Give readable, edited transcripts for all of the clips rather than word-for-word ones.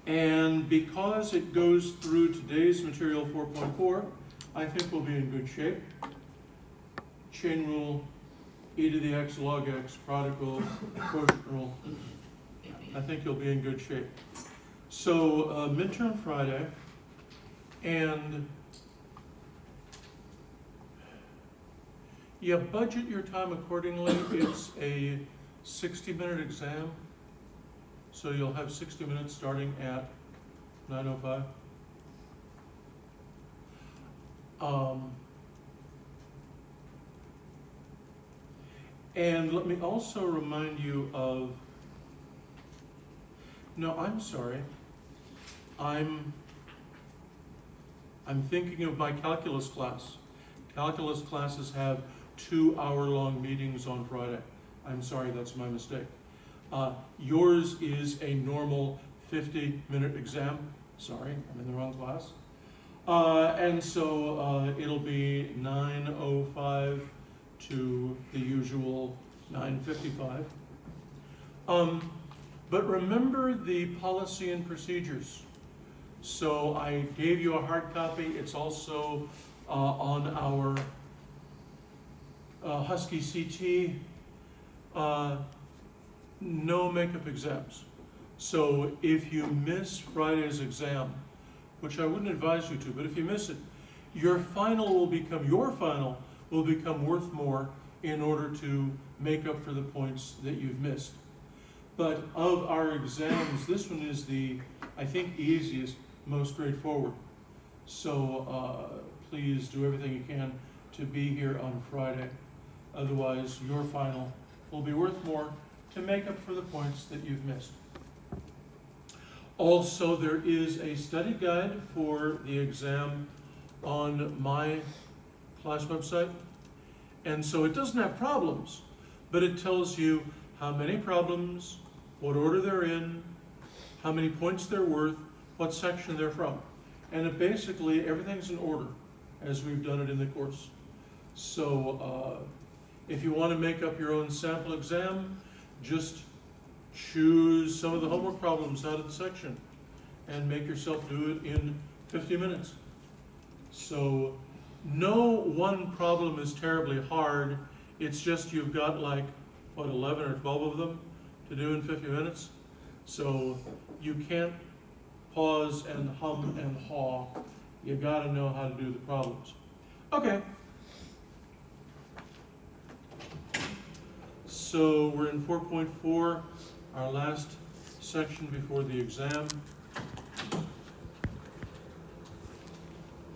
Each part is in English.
And because it goes through today's material 4.4, I think we'll be in good shape. Chain rule, e to the x log x, product rule, quotient rule. I think you'll be in good shape. So midterm Friday, and yeah, budget your time accordingly. It's a 60-minute exam, so you'll have 60 minutes starting at 9:05. And let me also remind you of, no, I'm sorry. I'm thinking of my calculus class. Calculus classes have 2-hour-long meetings on Friday. I'm sorry, that's my mistake. Yours is a normal 50-minute exam. Sorry, I'm in the wrong class. And so it'll be 9:05 to the usual 9:55. But remember the policy and procedures. So I gave you a hard copy. It's also on our Husky CT. No makeup exams. So if you miss Friday's exam, which I wouldn't advise you to, but if you miss it, your final will become worth more in order to make up for the points that you've missed. But of our exams, this one is the, I think, easiest, most straightforward. So please do everything you can to be here on Friday. Otherwise, your final will be worth more to make up for the points that you've missed. Also, there is a study guide for the exam on my class website. And so it doesn't have problems, but it tells you how many problems, what order they're in, how many points they're worth, what section they're from. And it basically, everything's in order as we've done it in the course. So if you want to make up your own sample exam, just choose some of the homework problems out of the section and make yourself do it in 50 minutes. So no one problem is terribly hard. It's just you've got like, what, 11 or 12 of them to do in 50 minutes? So you can't pause and hum and haw. You gotta know how to do the problems. Okay. So we're in 4.4, our last section before the exam.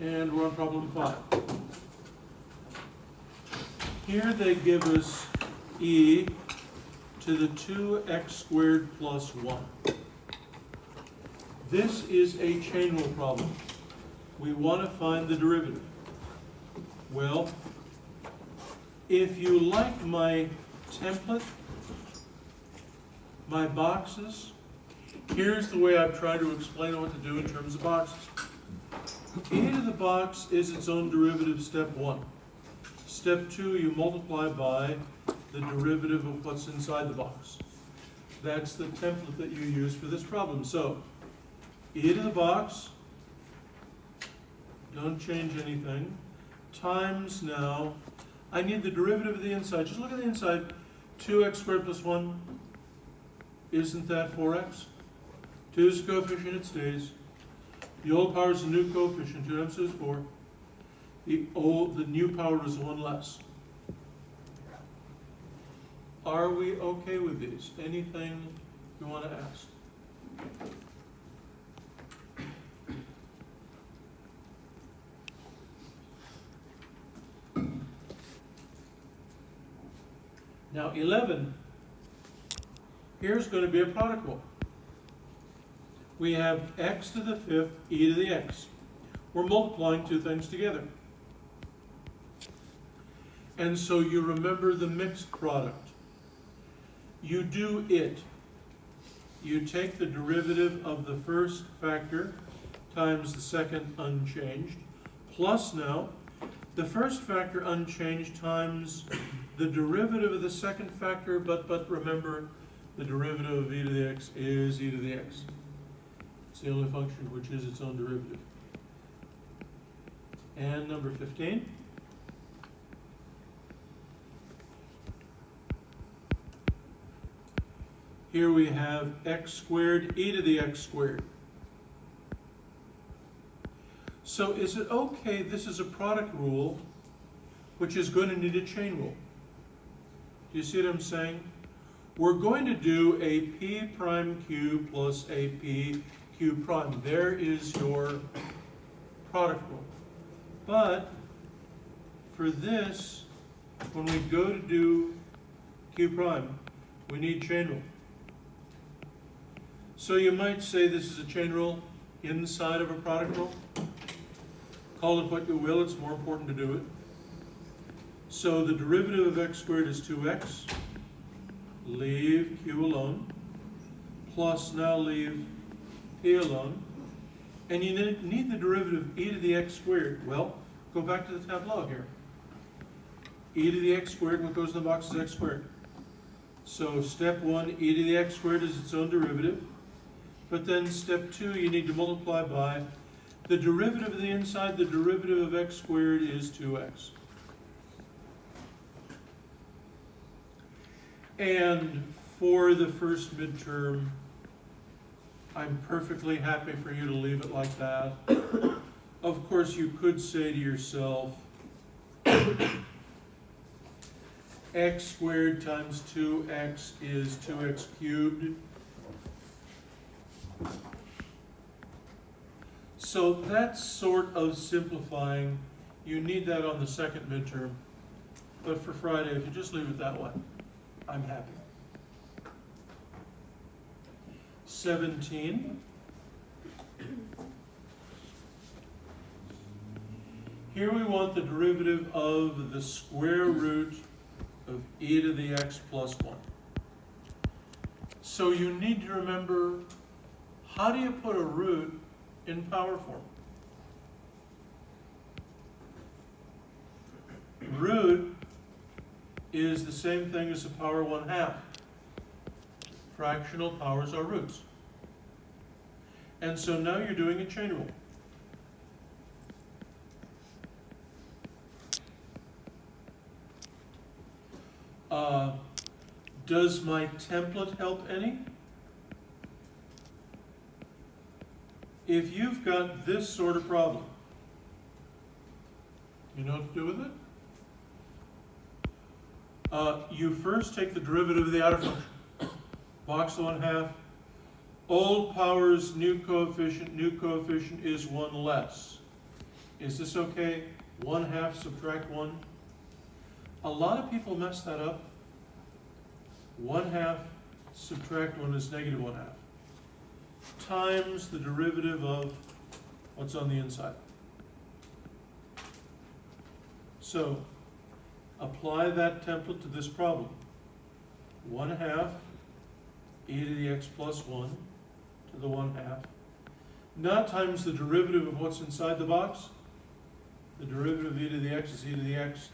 And we're on problem 5. Here they give us e to the 2x squared plus 1. This is a chain rule problem. We want to find the derivative. Well, if you like my template, my boxes, here's the way I've tried to explain what to do in terms of boxes. E to the box is its own derivative, step 1. Step 2, you multiply by the derivative of what's inside the box. That's the template that you use for this problem. So, e to the box, don't change anything, times now, I need the derivative of the inside. Just look at the inside. 2x squared plus 1, isn't that 4x? 2 is a coefficient, it stays. The old power is the new coefficient, 2 times 2 is 4. The new power is 1 less. Are we okay with these? Anything you want to ask? Now 11, here's going to be a product rule. We have x to the 5th, e to the x. We're multiplying two things together. And so you remember the mixed product. You do it. You take the derivative of the first factor times the second unchanged, plus now the first factor unchanged times the derivative of the second factor, but remember the derivative of e to the x is e to the x. It's the only function which is its own derivative. And number 15. Here we have x squared e to the x squared. So is it okay, this is a product rule, which is going to need a chain rule. Do you see what I'm saying? We're going to do a p prime q plus a p q prime. There is your product rule. But for this, when we go to do q prime, we need chain rule. So you might say this is a chain rule inside of a product rule. Call it what you will, it's more important to do it. So the derivative of x squared is 2x. Leave q alone. Plus now leave p alone. And you need the derivative of e to the x squared. Well, go back to the tableau here. E to the x squared, what goes in the box is x squared. So step 1, e to the x squared is its own derivative. But then step 2, you need to multiply by the derivative of the inside, the derivative of x squared is 2x. And for the first midterm, I'm perfectly happy for you to leave it like that. Of course, you could say to yourself, x squared times 2x is 2x cubed. So that's sort of simplifying. You need that on the second midterm. But for Friday, if you just leave it that way, I'm happy. 17. Here we want the derivative of the square root of e to the x plus 1. So you need to remember, how do you put a root in power form? Root is the same thing as the power 1/2. Fractional powers are roots. And so now you're doing a chain rule. Does my template help any? If you've got this sort of problem, you know what to do with it? You first take the derivative of the outer function. Box 1/2. Old powers, new coefficient is 1 less. Is this okay? 1/2 subtract 1. A lot of people mess that up. 1/2 subtract 1 is -1/2. Times the derivative of what's on the inside. So, apply that template to this problem. 1/2 e to the x plus 1 to the 1/2. Now times the derivative of what's inside the box. The derivative of e to the x is e to the x.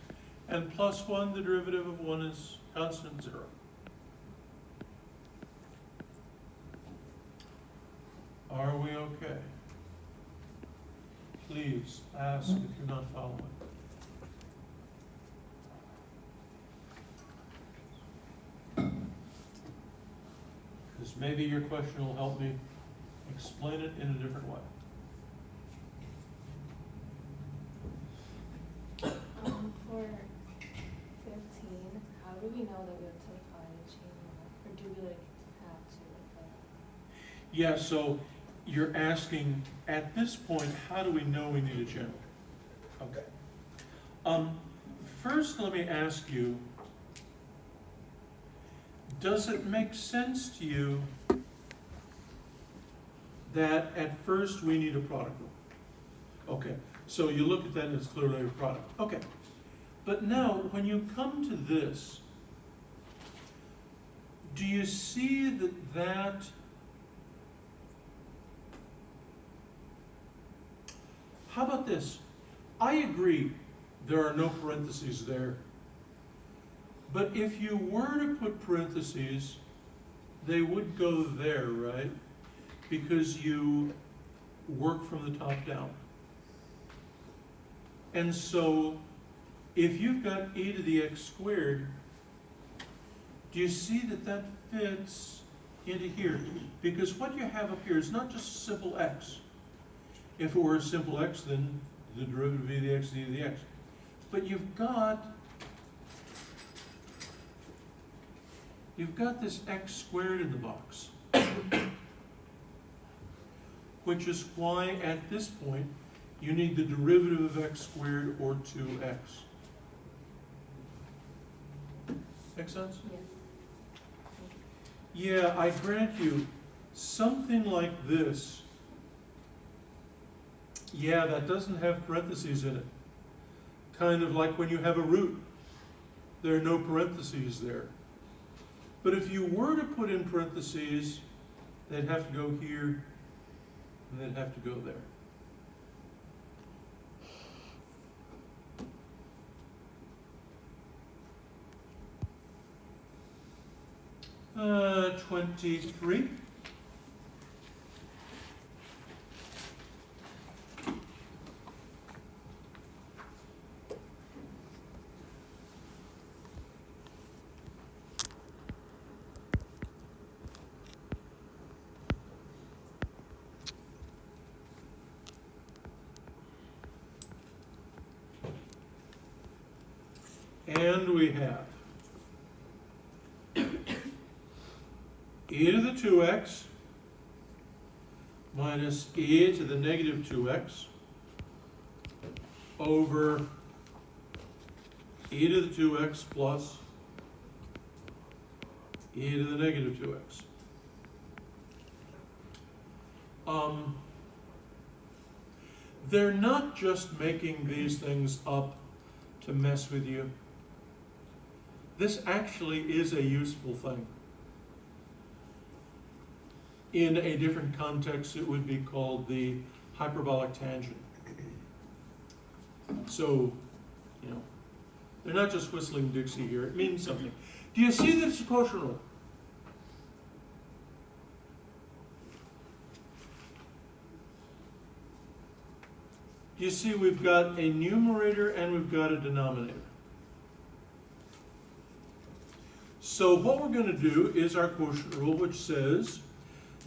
And plus 1, the derivative of 1 is constant 0. Are we okay? Please ask if you're not following. Because maybe your question will help me explain it in a different way. For 15, how do we know that we have to apply a chain rule? Or do we have to? Yeah, so you're asking, at this point, how do we know we need a chain rule? Okay. First, let me ask you, does it make sense to you that at first we need a product rule? Okay, so you look at that and it's clearly a product. Okay, but now when you come to this, do you see that how about this? I agree there are no parentheses there. But if you were to put parentheses, they would go there, right? because you work from the top down. And so, if you've got e to the x squared, do you see that that fits into here? Because what you have up here is not just a simple x. If it were a simple x, then the derivative of e to the x is e to the x. But you've got this x squared in the box, which is why at this point you need the derivative of x squared or 2x. Make sense? Yeah. Yeah, I grant you, something like this, yeah, that doesn't have parentheses in it. Kind of like when you have a root, there are no parentheses there. But if you were to put in parentheses, they'd have to go here, and they'd have to go there. 23. And we have e to the 2x minus e to the negative 2x over e to the 2x plus e to the negative 2x. They're not just making these things up to mess with you. This actually is a useful thing. In a different context, it would be called the hyperbolic tangent. So, you know, they're not just whistling Dixie here. It means something. Do you see that it's a quotient rule? Do you see we've got a numerator and we've got a denominator? So what we're going to do is our quotient rule, which says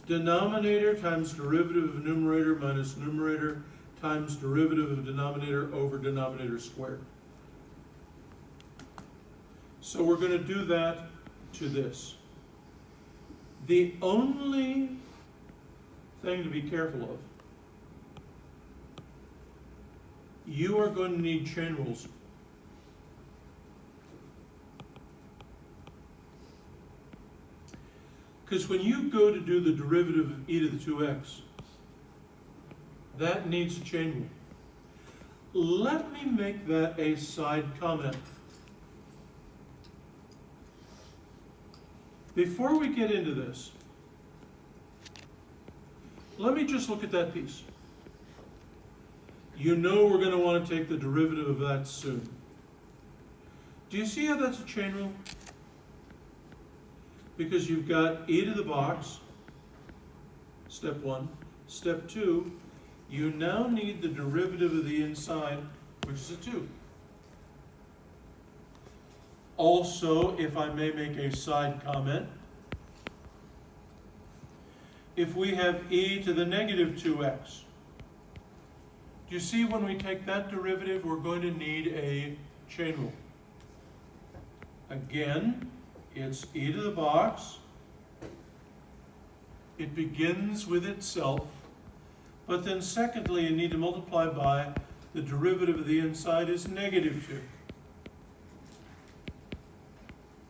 denominator times derivative of numerator minus numerator times derivative of denominator over denominator squared. So we're going to do that to this. The only thing to be careful of, you are going to need chain rules. Because when you go to do the derivative of e to the 2x, that needs a chain rule. Let me make that a side comment. Before we get into this, let me just look at that piece. You know we're going to want to take the derivative of that soon. Do you see how that's a chain rule? Because you've got e to the box, step 1. Step 2, you now need the derivative of the inside, which is a 2. Also, if I may make a side comment, if we have e to the negative 2x, do you see when we take that derivative, we're going to need a chain rule. Again, it's e to the box. It begins with itself. But then secondly, you need to multiply by the derivative of the inside is negative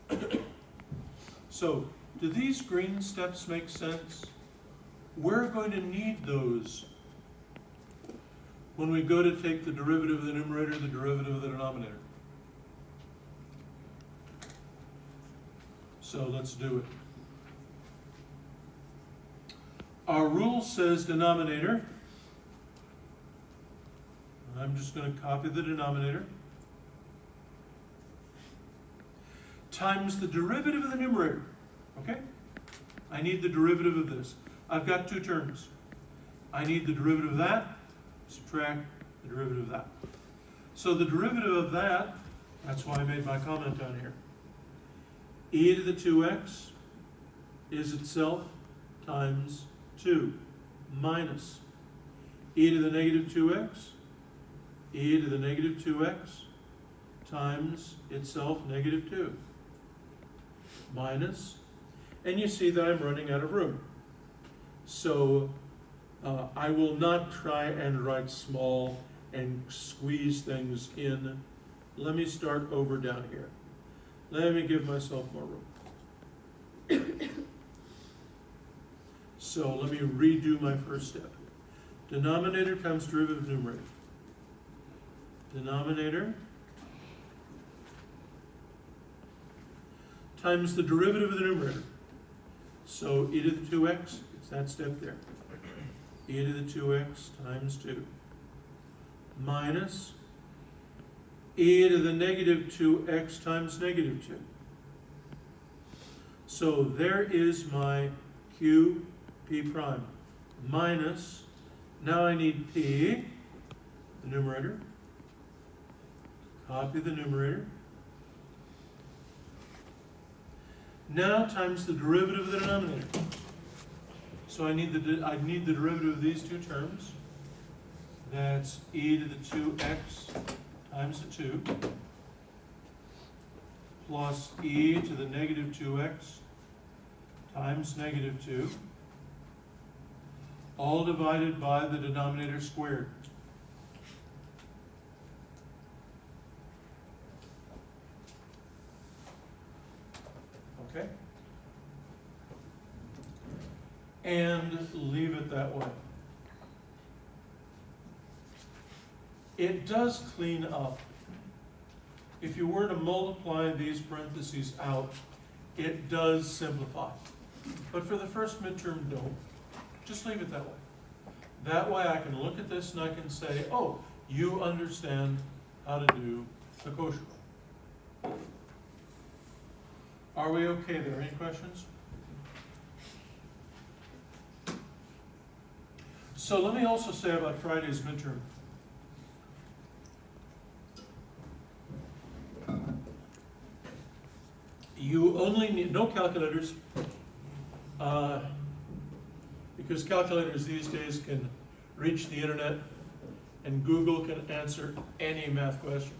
2. So, do these green steps make sense? We're going to need those when we go to take the derivative of the numerator, the derivative of the denominator. So let's do it. Our rule says denominator. I'm just going to copy the denominator. Times the derivative of the numerator. Okay? I need the derivative of this. I've got two terms. I need the derivative of that, subtract the derivative of that. So the derivative of that, that's why I made my comment down here. E to the 2x is itself times 2 minus e to the negative 2x, e to the negative 2x times itself negative 2 minus, and you see that I'm running out of room. So I will not try and write small and squeeze things in. Let me start over down here. Let me give myself more room. So let me redo my first step. Denominator times derivative of numerator. Denominator times the derivative of the numerator. So e to the 2x, it's that step there. E to the 2x times 2 minus e to the negative 2x times negative 2. So there is my q p prime minus, now I need p, the numerator, copy the numerator, now times the derivative of the denominator. So I need the derivative of these two terms. That's e to the 2x times the 2 plus e to the negative 2x times negative 2, all divided by the denominator squared. Okay? And leave it that way. It does clean up. If you were to multiply these parentheses out, it does simplify. But for the first midterm, don't. Just leave it that way. That way I can look at this and I can say, oh, you understand how to do the quotient. Are we okay there? Any questions? So let me also say about Friday's midterm. You only need, no calculators, because calculators these days can reach the internet and Google can answer any math question.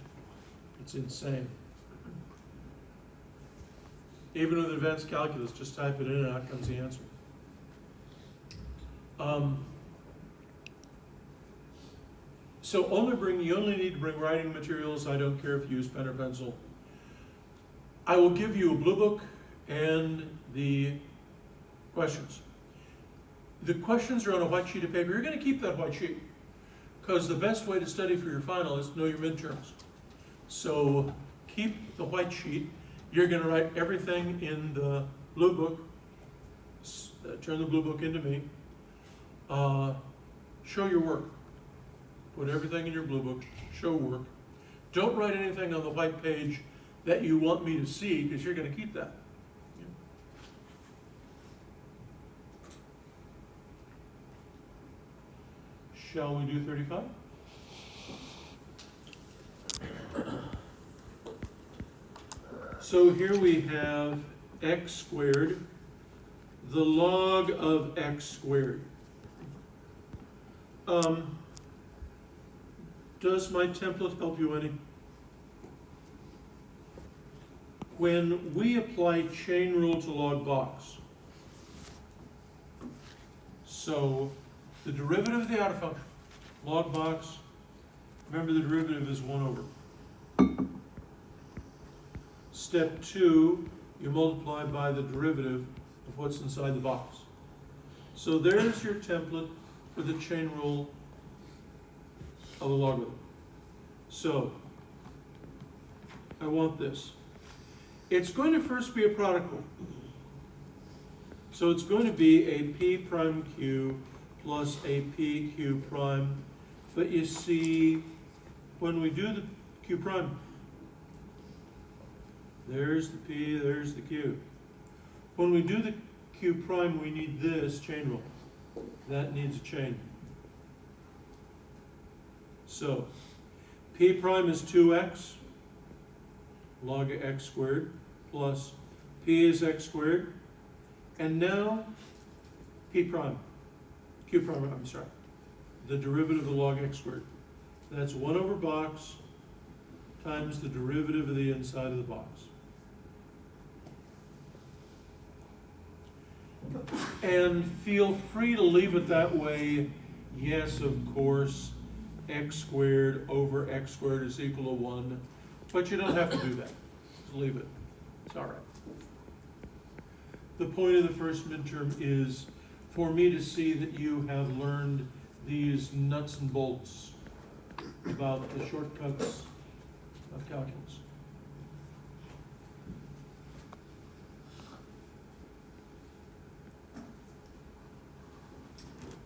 It's insane. Even with advanced calculus, just type it in and out comes the answer. So you only need to bring writing materials. I don't care if you use pen or pencil. I will give you a blue book and the questions. The questions are on a white sheet of paper. You're going to keep that white sheet because the best way to study for your final is to know your midterms. So keep the white sheet. You're going to write everything in the blue book. Turn the blue book into me. Show your work. Put everything in your blue book. Show work. Don't write anything on the white page that you want me to see, because you're going to keep that. Shall we do 35? So here we have x squared, the log of x squared. Does my template help you any? When we apply chain rule to log box, so the derivative of the outer function, log box, remember the derivative is 1 over. Step 2, you multiply by the derivative of what's inside the box. So there's your template for the chain rule of a logarithm. So I want this. It's going to first be a product rule. So it's going to be a p prime q plus a p q prime. But you see, when we do the q prime, there's the p, there's the q. When we do the q prime, we need this chain rule. that needs a chain. So, p prime is 2x, log of x squared, plus p is x squared, and now p prime, q prime, I'm sorry, the derivative of log x squared. That's 1 over box times the derivative of the inside of the box. And feel free to leave it that way. Yes, of course, x squared over x squared is equal to 1, but you don't have to do that. Just leave it. It's all right. The point of the first midterm is for me to see that you have learned these nuts and bolts about the shortcuts of calculus.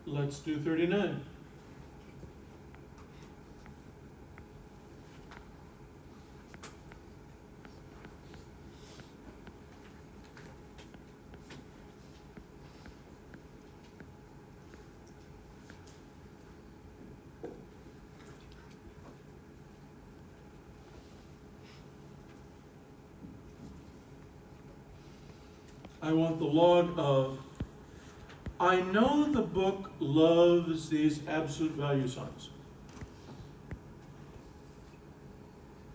Let's do 39. I want the log of, I know the book loves these absolute value signs.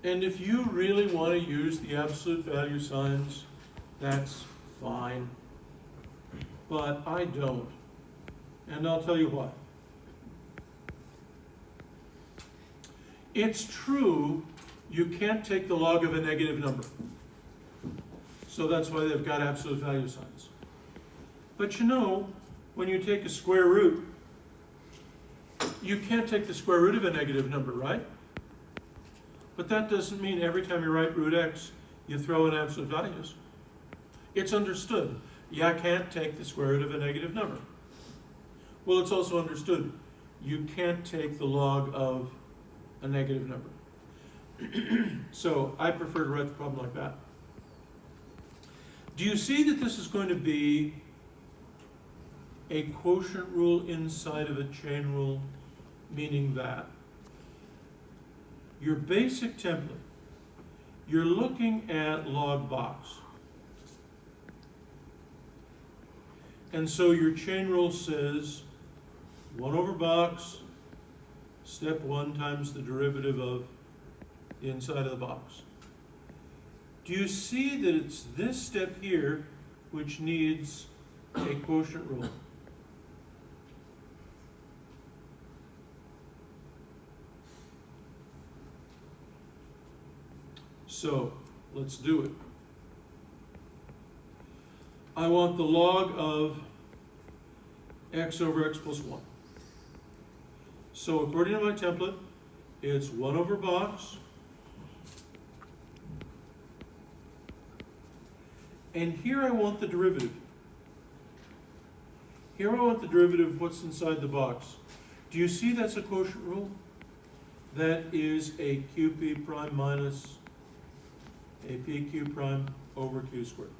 And if you really want to use the absolute value signs, that's fine. But I don't. And I'll tell you why. It's true, you can't take the log of a negative number. So that's why they've got absolute value signs. But you know, when you take a square root, you can't take the square root of a negative number, right? But that doesn't mean every time you write root x, you throw in absolute values. It's understood. Yeah, I can't take the square root of a negative number. Well, it's also understood. You can't take the log of a negative number. So I prefer to write the problem like that. Do you see that this is going to be a quotient rule inside of a chain rule, meaning that your basic template, you're looking at log box. And so your chain rule says 1 over box, step 1 times the derivative of the inside of the box. Do you see that it's this step here which needs a quotient rule? So, let's do it. I want the log of x over x plus 1. So according to my template, it's 1 over box. And here I want the derivative. Here I want the derivative of what's inside the box. Do you see that's a quotient rule? That is a qp prime minus a pq prime over q squared.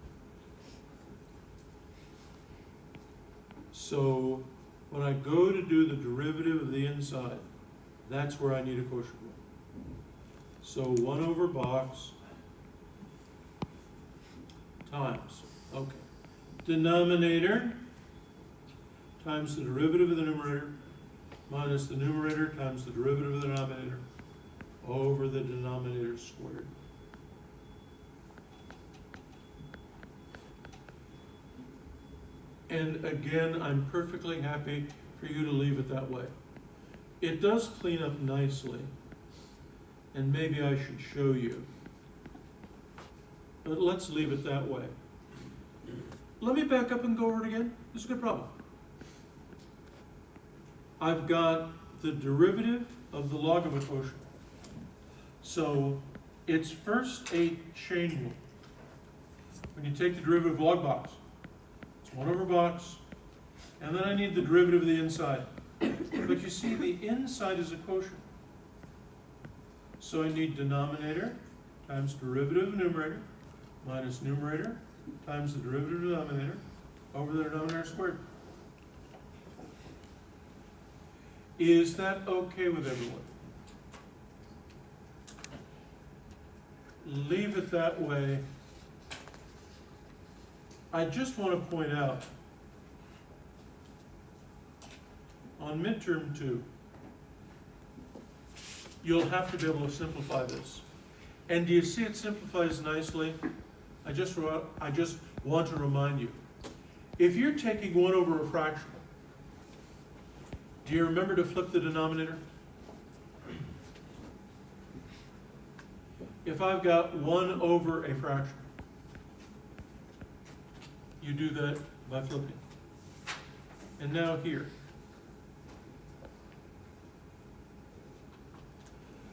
So when I go to do the derivative of the inside, that's where I need a quotient rule. So 1 over box times, okay, denominator times the derivative of the numerator minus the numerator times the derivative of the denominator over the denominator squared. And again, I'm perfectly happy for you to leave it that way. It does clean up nicely, and maybe I should show you. But let's leave it that way. Let me back up and go over it again. This is a good problem. I've got the derivative of the log of a quotient. So it's first a chain rule. When you take the derivative of log box, it's 1 over box, and then I need the derivative of the inside. But you see, the inside is a quotient. So I need denominator times derivative of numerator minus numerator times the derivative of denominator over the denominator squared. Is that okay with everyone? Leave it that way. I just want to point out, on midterm 2, you'll have to be able to simplify this. And do you see it simplifies nicely? I just want to remind you, if you're taking 1 over a fraction, do you remember to flip the denominator? If I've got 1 over a fraction, you do that by flipping. And now here,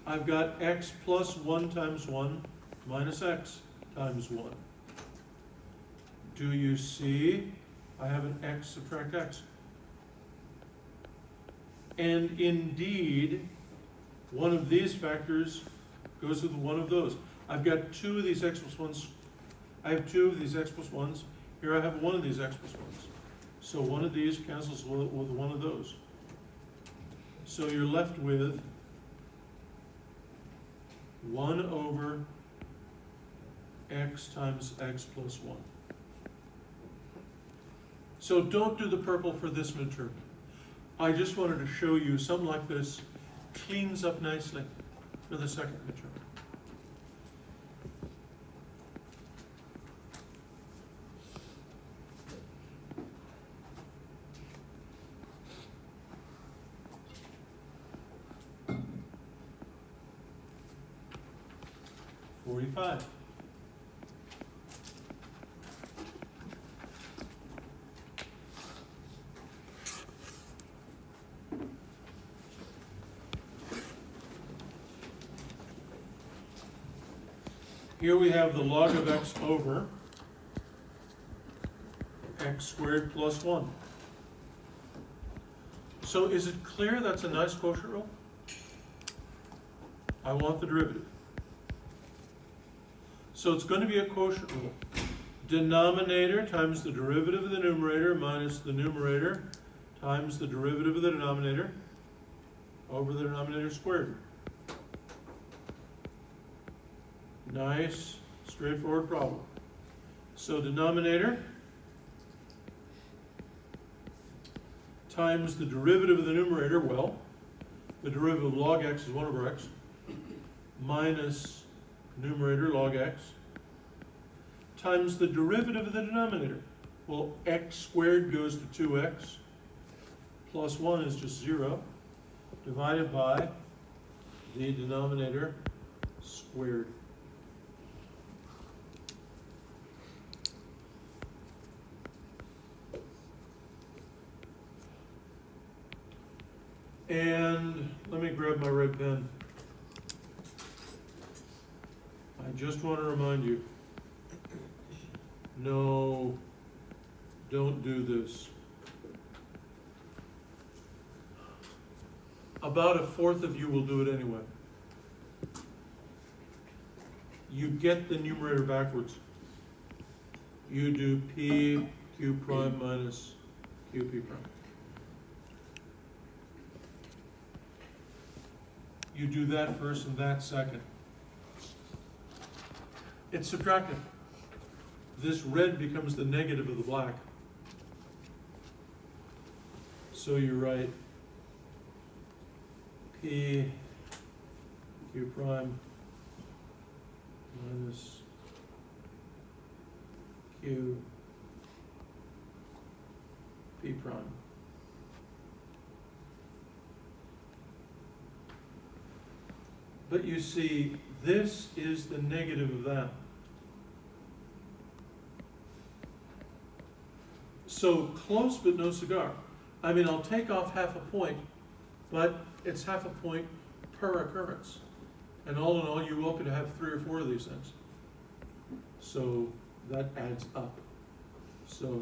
I've got x plus 1 times 1 minus x times 1. Do you see I have an x subtract x? And indeed, one of these factors goes with one of those. I've got 2 of these x plus 1s. I have 2 of these x plus 1s. Here I have 1 of these x plus 1s. So one of these cancels with one of those. So you're left with 1 over x times x plus 1. So don't do the purple for this midterm. I just wanted to show you something like this cleans up nicely for the second midterm. '45. Here we have the log of x over x squared plus 1. So is it clear that's a nice quotient rule? I want the derivative. So it's going to be a quotient rule. Denominator times the derivative of the numerator minus the numerator times the derivative of the denominator over the denominator squared. Nice, straightforward problem. So denominator times the derivative of the numerator, well, the derivative of log x is 1 over x, minus numerator log x, times the derivative of the denominator. Well, x squared goes to 2x, plus 1 is just 0, divided by the denominator squared. And let me grab my red pen. I just want to remind you, no, don't do this. About a fourth of you will do it anyway. You get the numerator backwards. You do p q prime minus qp prime. You do that first and that second. It's subtractive. This red becomes the negative of the black. So you write p q prime minus q p prime. But you see, this is the negative of that. So close but no cigar. I mean, I'll take off half a point, but it's half a point per occurrence. And all in all, you're welcome to have 3 or 4 of these things. So that adds up. So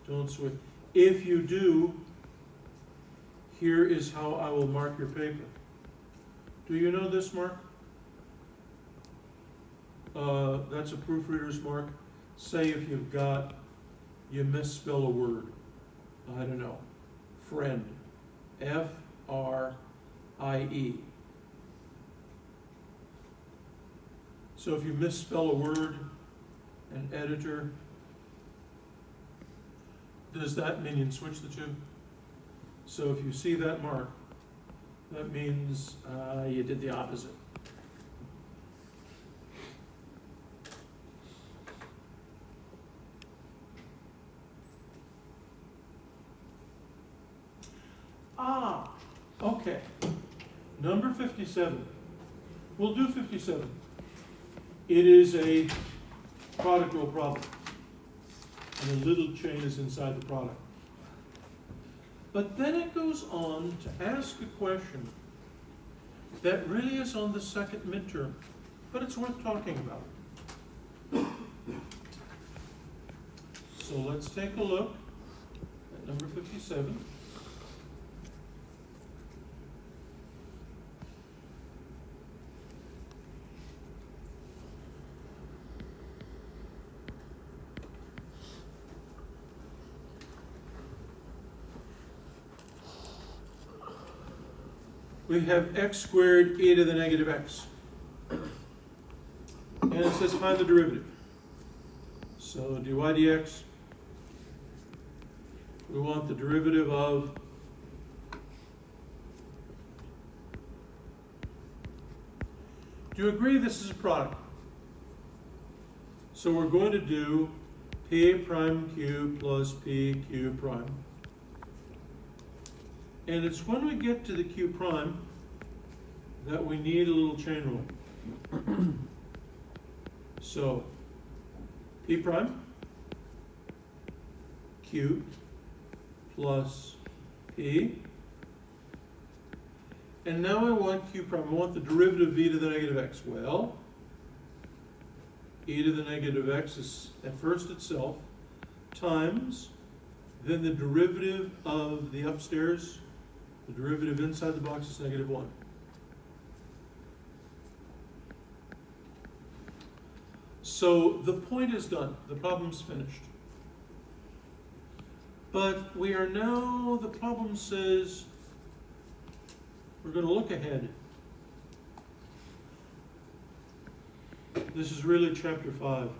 don't switch. If you do, here is how I will mark your paper. Do you know this mark? That's a proofreader's mark. Say if you misspell a word. I don't know, friend. F-R-I-E. So if you misspell a word, an editor, does that mean you can switch the two? So if you see that mark, that means you did the opposite. Ah, okay. Number 57. We'll do 57. It is a product rule problem. And a little chain is inside the product. But then it goes on to ask a question that really is on the second midterm, but it's worth talking about. So let's take a look at number 57. We have x squared e to the negative x. And it says find the derivative. So dy dx, we want the derivative of do you agree this is a product? So we're going to do p prime q plus p q prime. And it's when we get to the q prime that we need a little chain rule. So, p prime, q plus p. And now I want q prime. I want the derivative of e to the negative x. Well, e to the negative x is at first itself times then the derivative of the upstairs. The derivative inside the box is negative 1. So the point is done. The problem's finished. But we are now, the problem says, we're going to look ahead. This is really chapter 5.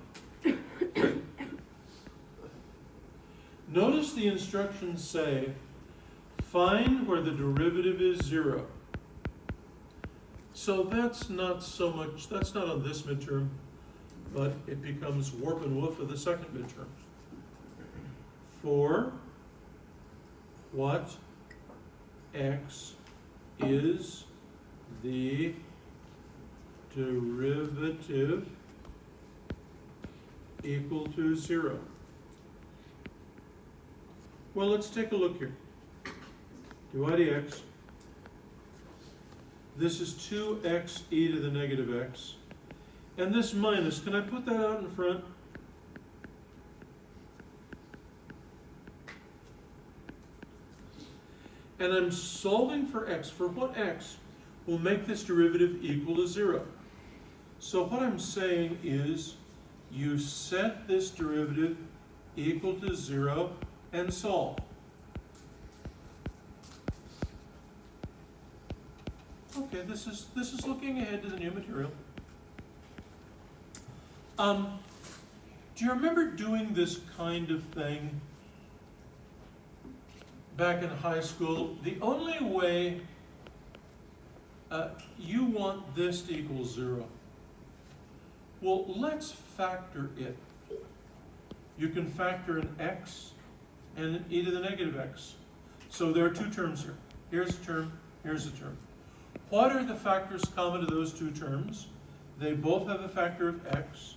Notice the instructions say, find where the derivative is 0. So that's not so much, that's not on this midterm, but it becomes warp and woof of the second midterm. For what x is the derivative equal to 0? Well, let's take a look here. dy dx. This is 2x e to the negative x. And this minus, can I put that out in front? And I'm solving for x. For what x will make this derivative equal to 0? So what I'm saying is you set this derivative equal to 0 and solve. Okay, this is looking ahead to the new material. Do you remember doing this kind of thing back in high school? The only way you want this to equal 0. Well, let's factor it. You can factor an x and an e to the negative x. So there are two terms here. Here's a term, here's a term. What are the factors common to those two terms? They both have a factor of x.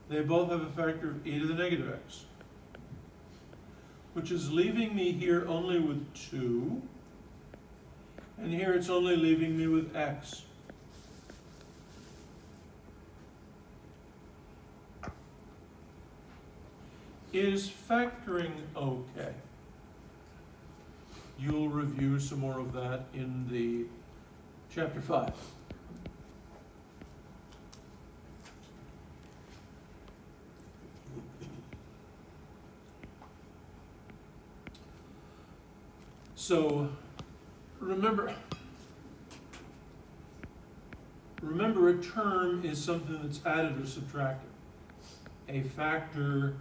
They both have a factor of e to the negative x, which is leaving me here only with 2, and here it's only leaving me with x. Is factoring okay? You'll review some more of that in the chapter 5. So remember, a term is something that's added or subtracted. A factor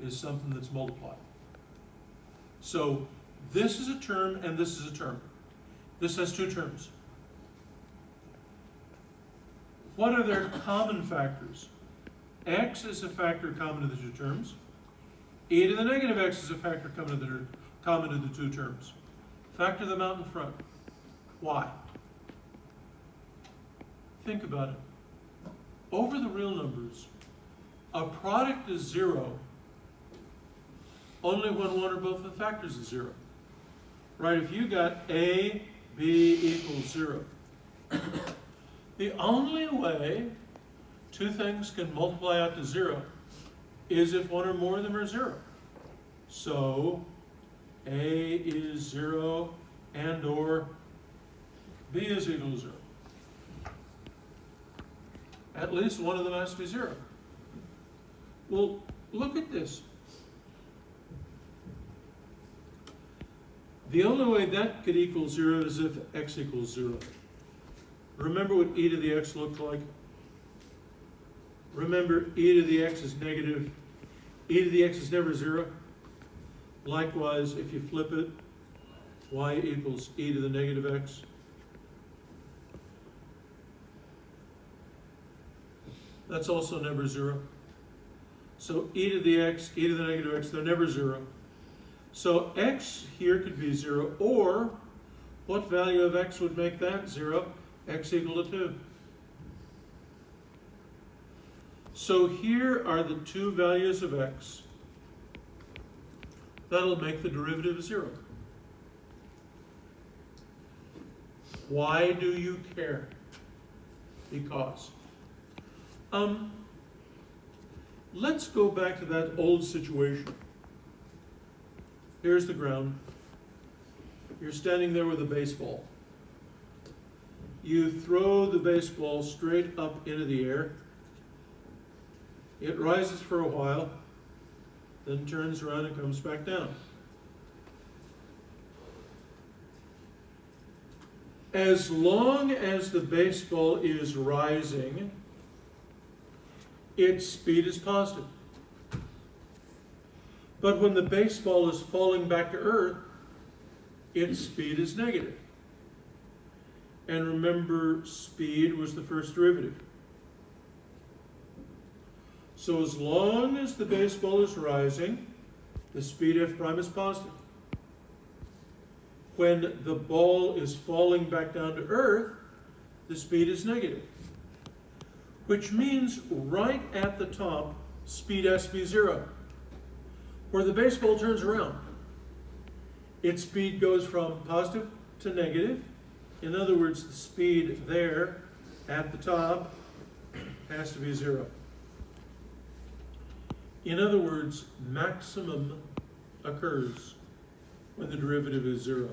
is something that's multiplied. So this is a term and this is a term. This has two terms. What are their common factors? X is a factor common to the two terms. E to the negative x is a factor common to the two terms. Factor them out in front. Why? Think about it. Over the real numbers, a product is zero only when one or both of the factors is zero. Right, if you got A, B equals 0, the only way two things can multiply out to 0 is if one or more of them are 0. So A is 0 and or B is equal to 0. At least one of them has to be 0. Well, look at this. The only way that could equal 0 is if x equals 0. Remember what e to the x looked like? Remember, e to the x is negative. E to the x is never 0. Likewise, if you flip it, y equals e to the negative x. That's also never 0. So e to the x, e to the negative x, they're never 0. So x here could be 0, or what value of x would make that 0? X equal to 2. So here are the two values of x. That'll make the derivative 0. Why do you care? Because. Let's go back to that old situation. Here's the ground. You're standing there with a baseball. You throw the baseball straight up into the air. It rises for a while, then turns around and comes back down. As long as the baseball is rising, its speed is positive. But when the baseball is falling back to earth, its speed is negative. And remember, speed was the first derivative. So as long as the baseball is rising, the speed f prime is positive. When the ball is falling back down to earth, the speed is negative. Which means right at the top, speed has to be 0. Where the baseball turns around, its speed goes from positive to negative. In other words, the speed there at the top has to be 0. In other words, maximum occurs when the derivative is 0.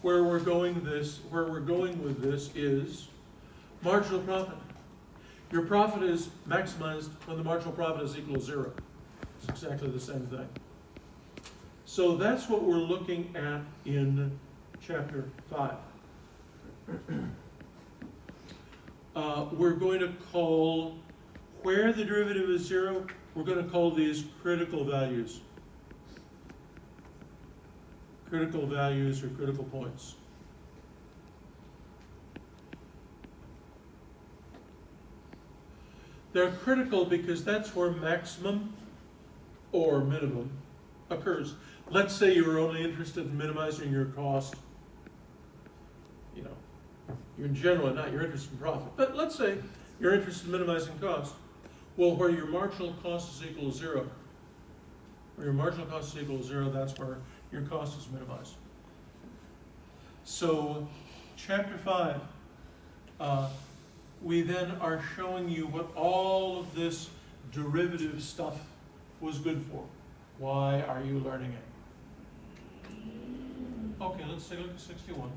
Where we're going with this is marginal profit. Your profit is maximized when the marginal profit is equal to 0. It's exactly the same thing. So that's what we're looking at in chapter 5. We're going to call, where the derivative is 0, we're going to call these critical values. Critical values or critical points. They're critical because that's where maximum or minimum occurs. Let's say you were only interested in minimizing your cost. You know, you're generally not, you're interested in profit. But let's say you're interested in minimizing cost. Well, where your marginal cost is equal to 0, where your marginal cost is equal to 0, that's where your cost is minimized. So, chapter 5, we then are showing you what all of this derivative stuff was good for. Why are you learning it? Okay, let's take a look at 61.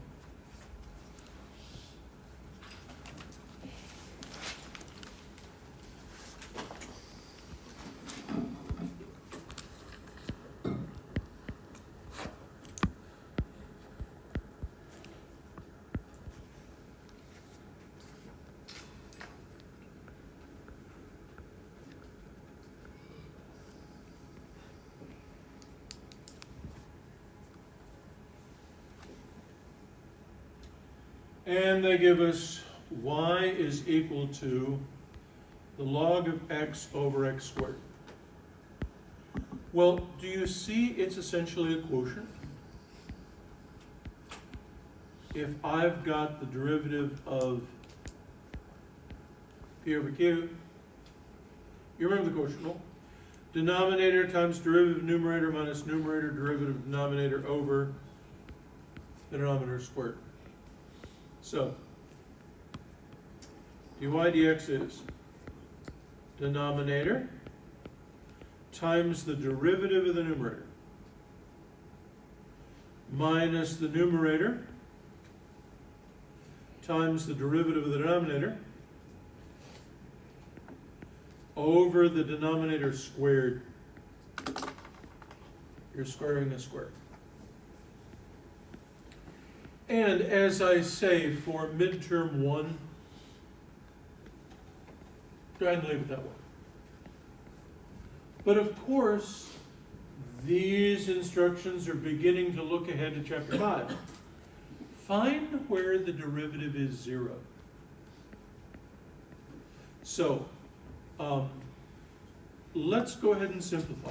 And they give us y is equal to the log of x over x squared. Well, do you see it's essentially a quotient? If I've got the derivative of p over q, you remember the quotient rule? Denominator times derivative of numerator minus numerator derivative of denominator over the denominator squared. So, dy dx is denominator times the derivative of the numerator minus the numerator times the derivative of the denominator over the denominator squared. You're squaring a square. And as I say, for midterm 1, go ahead and leave it that way. But of course, these instructions are beginning to look ahead to chapter 5. Find where the derivative is 0. So, let's go ahead and simplify.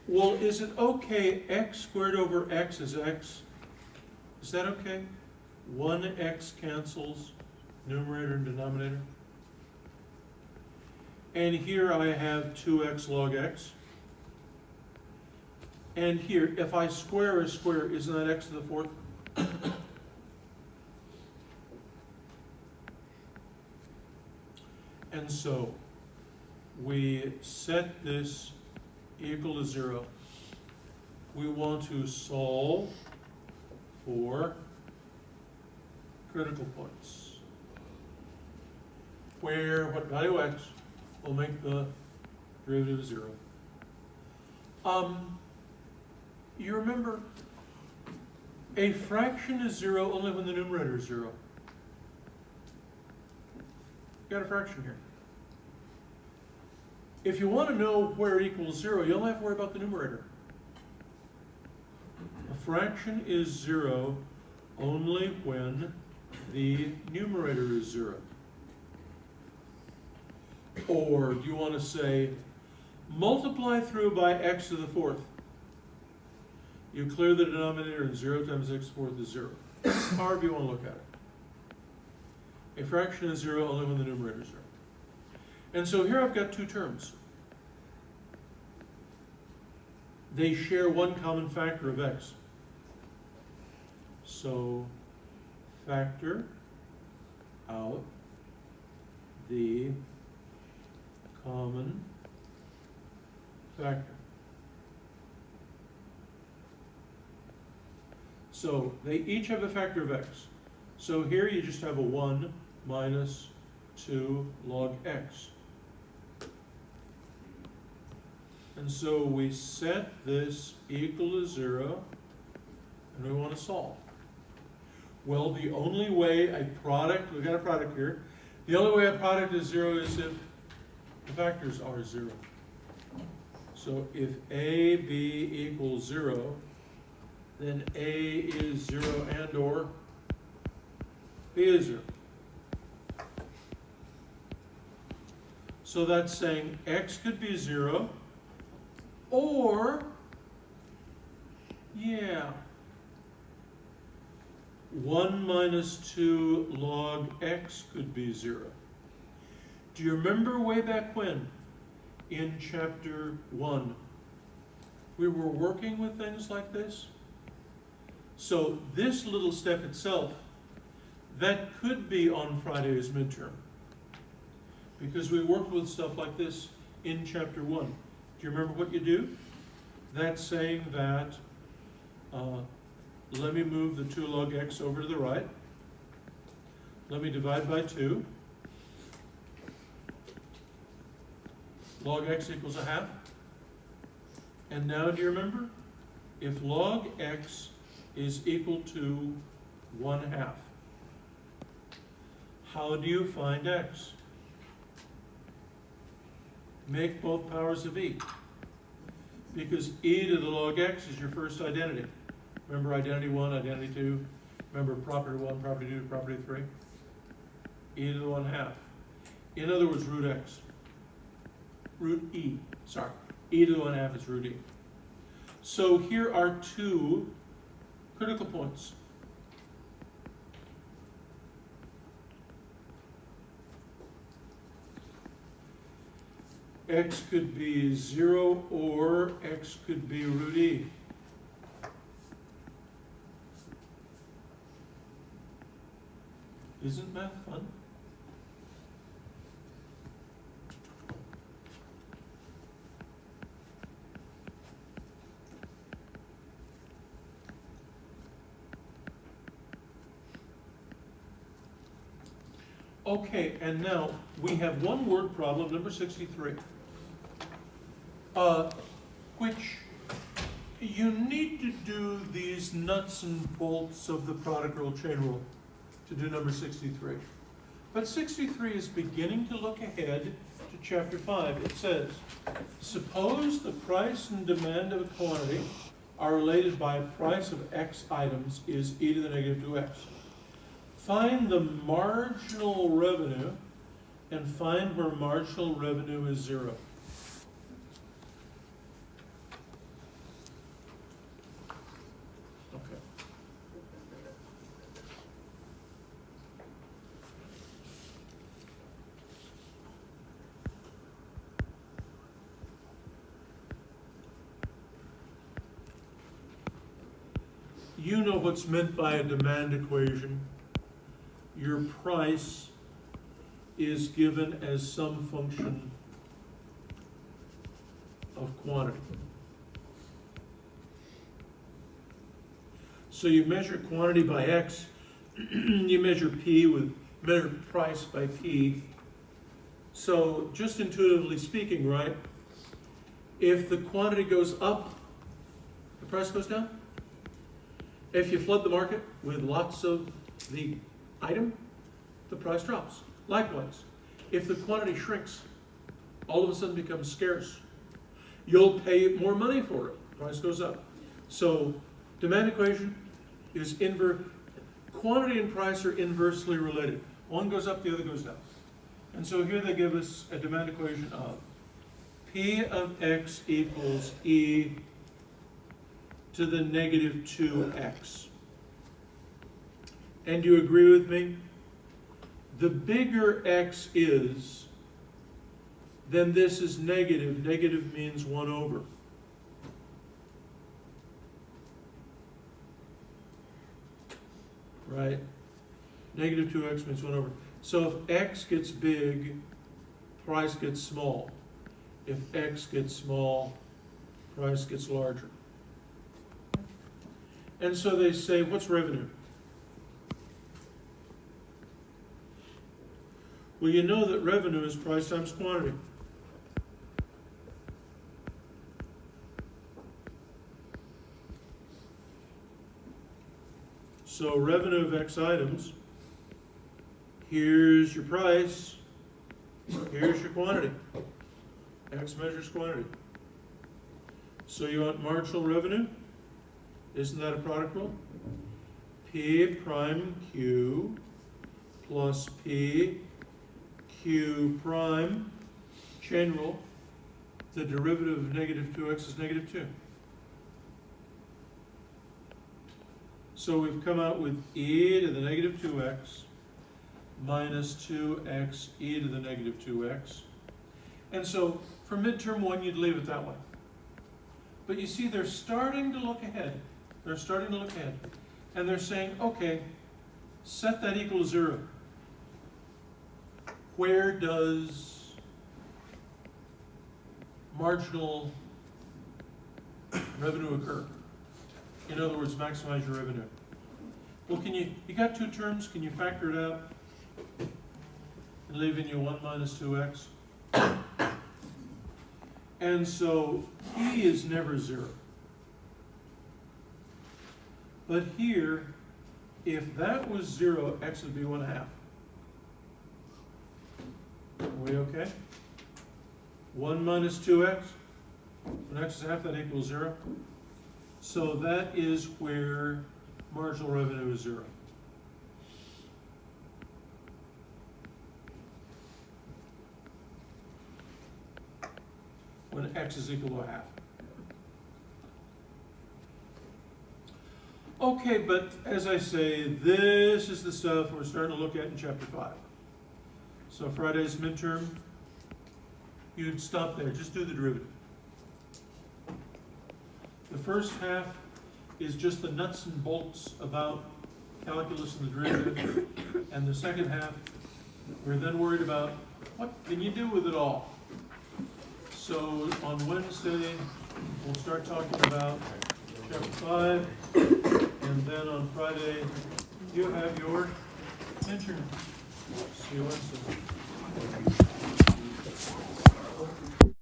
Well, is it okay x squared over x is x? Is that okay? 1x cancels numerator and denominator. And here I have 2x log x. And here, if I square a square, isn't that x to the 4th? And so, we set this equal to 0. We want to solve for critical points, where what value x will make the derivative 0. You remember, a fraction is 0 only when the numerator is 0. You got a fraction here. If you want to know where it equals 0, you only have to worry about the numerator. A fraction is 0 only when the numerator is 0. Or do you want to say, multiply through by x to the 4th. You clear the denominator and 0 times x to the 4th is 0. However you want to look at it. A fraction is 0 only when the numerator is 0. And so here I've got two terms. They share one common factor of x. So factor out the common factor. So they each have a factor of x. So here you just have a 1 minus 2 log x. And so we set this equal to 0, and we want to solve. Well, the only way a product, we've got a product here, the only way a product is 0 is if the factors are 0. So if A, B equals 0, then A is 0 and or B is 0. So that's saying x could be 0, or, yeah, 1 minus 2 log x could be 0. Do you remember way back when, in chapter 1, we were working with things like this? So this little step itself, that could be on Friday's midterm, because we worked with stuff like this in chapter 1. Do you remember what you do? That's saying that, let me move the 2 log x over to the right. Let me divide by 2. Log x equals 1/2. And now do you remember? If log x is equal to 1/2, how do you find x? Make both powers of e. because e to the log x is your first identity. Remember identity 1, identity 2. Remember property 1, property 2, property 3. E to the 1/2. In other words, root x. Root e, sorry. E to the 1/2 is root e. So here are two critical points. X could be 0 or x could be root e. Isn't math fun? Okay, and now we have one word problem, number 63, which you need to do these nuts and bolts of the product rule, chain rule, to do number 63. But 63 is beginning to look ahead to chapter 5. It says, suppose the price and demand of a quantity are related by a price of x items is e to the negative 2x. Find the marginal revenue and find where marginal revenue is 0. Okay. You know what's meant by a demand equation. Your price is given as some function of quantity. So you measure quantity by x, you measure price by p. So just intuitively speaking, right, if the quantity goes up, the price goes down. If you flood the market with lots of the item, the price drops. Likewise, if the quantity shrinks, all of a sudden becomes scarce, you'll pay more money for it. Price goes up. So demand equation is quantity and price are inversely related. One goes up, the other goes down. And so here they give us a demand equation of P of x equals e to the negative 2x. And you agree with me? The bigger x is, then this is negative. Negative means 1 over. Right? Negative 2x means 1 over. So if x gets big, price gets small. If x gets small, price gets larger. And so they say, what's revenue? Well, you know that revenue is price times quantity. So revenue of x items, here's your price, here's your quantity. X measures quantity. So you want marginal revenue? Isn't that a product rule? P prime Q plus P Q prime, chain rule, the derivative of negative 2x is negative 2. So we've come out with e to the negative 2x minus 2x e to the negative 2x. And so for midterm 1, you'd leave it that way. But you see, they're starting to look ahead. They're starting to look ahead. And they're saying, okay, set that equal to 0. Where does marginal revenue occur? In other words, maximize your revenue. Well, you got two terms, can you factor it out and leave in your 1 minus 2x? And so e is never 0. But here, if that was 0, x would be 1/2. Are we okay? 1 minus 2x When x is half, that equals 0. So that is where marginal revenue is 0. When x is equal to a half. Okay, but as I say, this is the stuff we're starting to look at in chapter 5. So Friday's midterm, you'd stop there, just do the derivative. The first half is just the nuts and bolts about calculus and the derivative. And the second half, we're then worried about what can you do with it all. So on Wednesday, we'll start talking about chapter 5, and then on Friday, you have your intern. See you Wednesday.